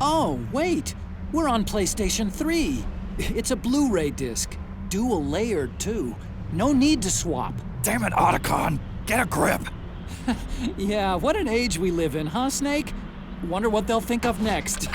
Oh, wait! We're on PlayStation 3! It's a Blu-ray disc. Dual layered, too. No need to swap. Damn it, Otacon! Get a grip! Yeah, what an age we live in, huh, Snake? Wonder what they'll think of next.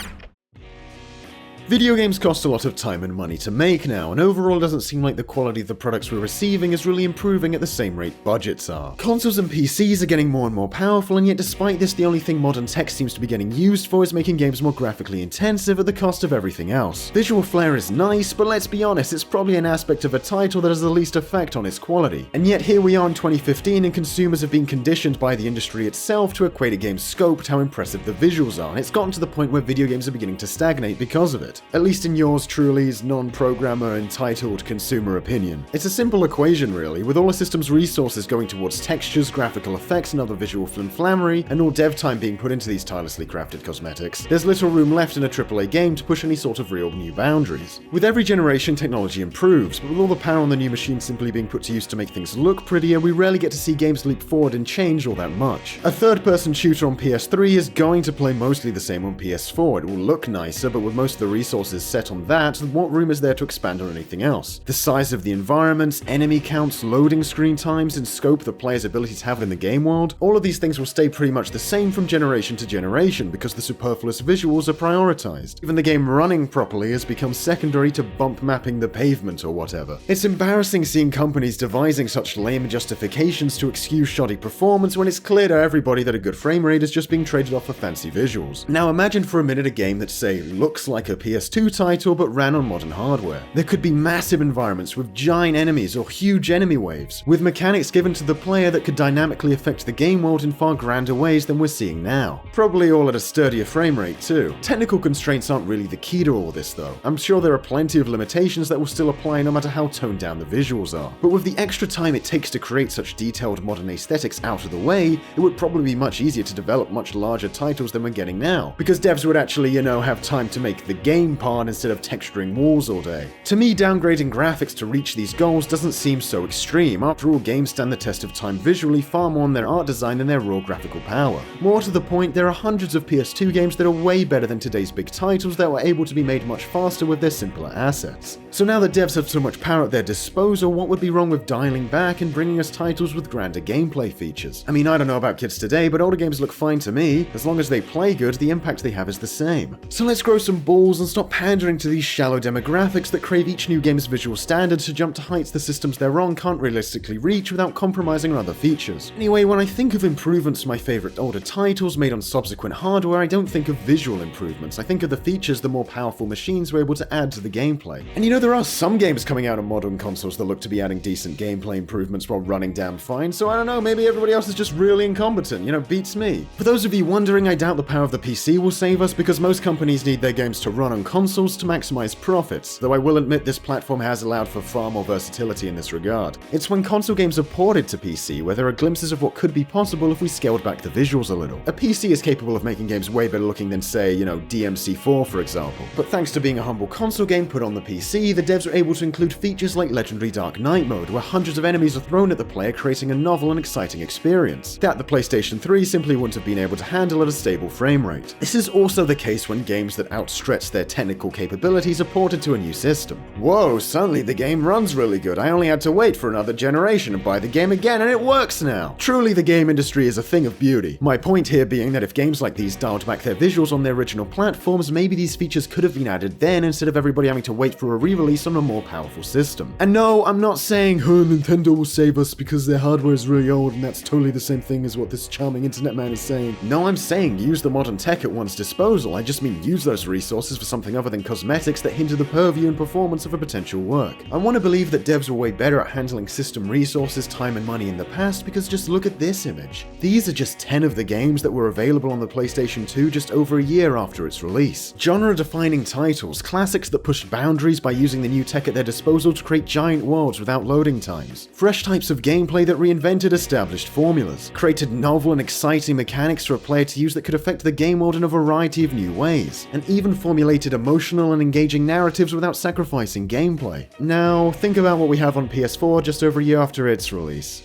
Video games cost a lot of time and money to make now, and overall it doesn't seem like the quality of the products we're receiving is really improving at the same rate budgets are. Consoles and PCs are getting more and more powerful, and yet despite this, the only thing modern tech seems to be getting used for is making games more graphically intensive at the cost of everything else. Visual flair is nice, but let's be honest, it's probably an aspect of a title that has the least effect on its quality. And yet here we are in 2015, and consumers have been conditioned by the industry itself to equate a game's scope to how impressive the visuals are, and it's gotten to the point where video games are beginning to stagnate because of it. At least in yours truly's non-programmer entitled consumer opinion. It's a simple equation really, with all a system's resources going towards textures, graphical effects, and other visual flamflammery, and all dev time being put into these tirelessly crafted cosmetics. There's little room left in a AAA game to push any sort of real new boundaries. With every generation, technology improves, but with all the power on the new machine simply being put to use to make things look prettier, we rarely get to see games leap forward and change all that much. A third-person shooter on PS3 is going to play mostly the same on PS4. It will look nicer, but with most of the resources set on that, what room is there to expand on anything else? The size of the environments, enemy counts, loading screen times, and scope the player's ability to have in the game world, all of these things will stay pretty much the same from generation to generation because the superfluous visuals are prioritized. Even the game running properly has become secondary to bump mapping the pavement or whatever. It's embarrassing seeing companies devising such lame justifications to excuse shoddy performance when it's clear to everybody that a good frame rate is just being traded off for fancy visuals. Now imagine for a minute a game that, say, looks like a PS2 title but ran on modern hardware. There could be massive environments with giant enemies or huge enemy waves, with mechanics given to the player that could dynamically affect the game world in far grander ways than we're seeing now. Probably all at a sturdier frame rate too. Technical constraints aren't really the key to all this though. I'm sure there are plenty of limitations that will still apply no matter how toned down the visuals are. But with the extra time it takes to create such detailed modern aesthetics out of the way, it would probably be much easier to develop much larger titles than we're getting now, because devs would actually, have time to make the game part instead of texturing walls all day. To me, downgrading graphics to reach these goals doesn't seem so extreme. After all, games stand the test of time visually far more in their art design than their raw graphical power. More to the point, there are hundreds of PS2 games that are way better than today's big titles that were able to be made much faster with their simpler assets. So now that devs have so much power at their disposal, what would be wrong with dialing back and bringing us titles with grander gameplay features? I mean, I don't know about kids today, but older games look fine to me. As long as they play good, the impact they have is the same. So let's grow some balls and stop pandering to these shallow demographics that crave each new game's visual standard to jump to heights the systems they're on can't realistically reach without compromising on other features. Anyway, when I think of improvements to my favorite older titles made on subsequent hardware, I don't think of visual improvements. I think of the features the more powerful machines were able to add to the gameplay. And there are some games coming out on modern consoles that look to be adding decent gameplay improvements while running damn fine, so I don't know, maybe everybody else is just really incompetent, beats me. For those of you wondering, I doubt the power of the PC will save us because most companies need their games to run on consoles to maximize profits, though I will admit this platform has allowed for far more versatility in this regard. It's when console games are ported to PC where there are glimpses of what could be possible if we scaled back the visuals a little. A PC is capable of making games way better looking than, say, DMC4 for example, but thanks to being a humble console game put on the PC, the devs are able to include features like legendary Dark Knight mode, where hundreds of enemies are thrown at the player, creating a novel and exciting experience that the PlayStation 3 simply wouldn't have been able to handle at a stable frame rate. This is also the case when games that outstretch their technical capabilities are ported to a new system. Whoa, suddenly the game runs really good. I only had to wait for another generation and buy the game again, and it works now. Truly, the game industry is a thing of beauty. My point here being that if games like these dialed back their visuals on their original platforms, maybe these features could have been added then instead of everybody having to wait for a re-release on a more powerful system. And no, I'm not saying, Nintendo will save us because their hardware is really old and that's totally the same thing as what this charming internet man is saying. No, I'm saying use the modern tech at one's disposal. I just mean use those resources for something other than cosmetics that hinder the purview and performance of a potential work. I want to believe that devs were way better at handling system resources, time and money in the past because just look at this image. These are just 10 of the games that were available on the PlayStation 2 just over a year after its release. Genre-defining titles, classics that pushed boundaries by using the new tech at their disposal to create giant worlds without loading times. Fresh types of gameplay that reinvented established formulas, created novel and exciting mechanics for a player to use that could affect the game world in a variety of new ways, and even formulated emotional and engaging narratives without sacrificing gameplay. Now, think about what we have on PS4 just over a year after its release.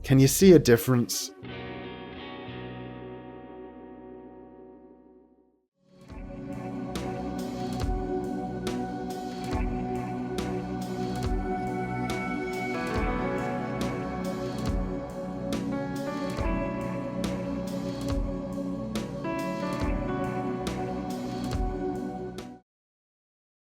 Can you see a difference?